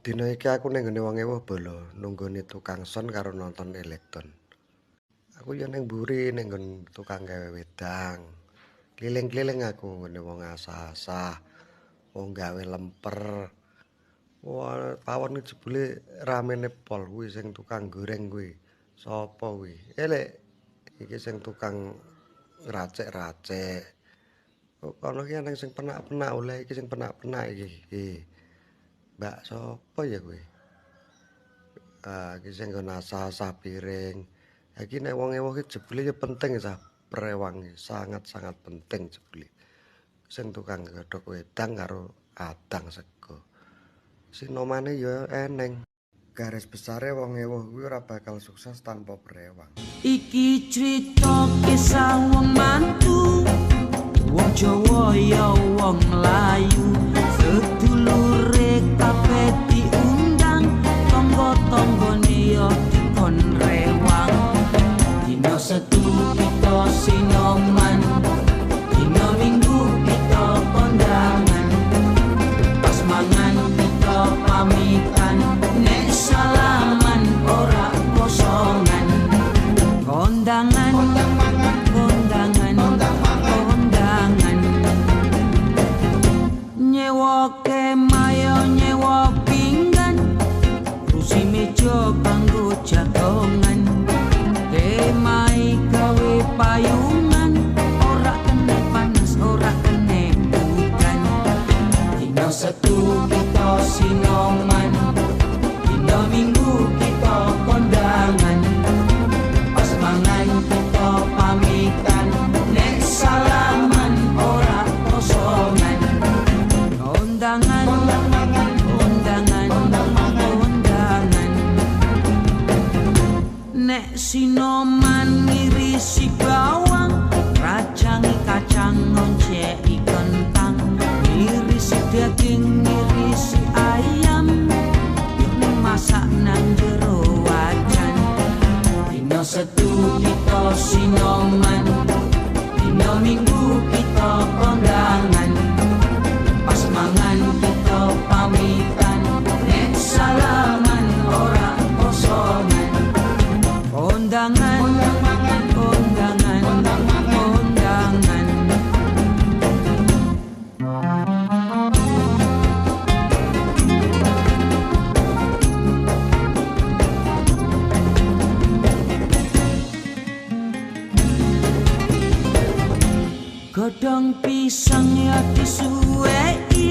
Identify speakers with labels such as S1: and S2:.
S1: Dina iki aku ning nggone wong ewuh bolo, nunggoni tukang son karo nonton Elektron. Aku ya ning mburi ning nggon tukang gawe wedang. Keliling-keliling aku nggone wong asah-asah, wong gawe lemper. Wah, pawon iki jebule ramene pol kuwi sing tukang goreng kuwi. Sopo kuwi? Elek iki sing tukang ngracik-racik. Kok kono ki ana sing penak-penak oleh iki sing penak-penak iki. Mbak sapa ya kuwi? Ah, iki sing nggon asah-asah piring. Iki nek wong ewuh ki jebule ya penting sah prewang sangat-sangat penting jebule. Sing tukang godhog wedang karo adang sego. Sinomane ya eneng. Garis besare wong ewuh kuwi ora bakal sukses tanpa brewang.
S2: Iki crita kisah wong mantu, wong Jawa ya wong Melayu, sedulure kabeh diundang, tangga-tanggane ya dikon rewang. Dina Setu kita sinoman, dina Minggu kita kondangan, pas mangan kita pamitan, nek salaman ora kosongan. Kondangan, kondangan, kondangan. Nyewa kemayo, nyewa pinggan, kursi meja kanggo jagongan. Kemai gawe payungan, ora kene panas, ora kene udan. Dina Setu kita sinoman, dina Minggu kita kondangan, pas mangan kita pamitan, nek salaman ora kosongan. Kondangan, kondangan, kondangan. Nek sinoman ngirisi bawang, rajangi kacang ngonceki kentang, ngirisi daging, ngirisi ayam, masak nang jero wajan. Dina Setu kita sinoman, dina Minggu kita kondangan, pas mangan kita pamitan, nek salaman ora kosongan. Kondangan, kondangan, kondangan. Godhong pisang ya disuweki,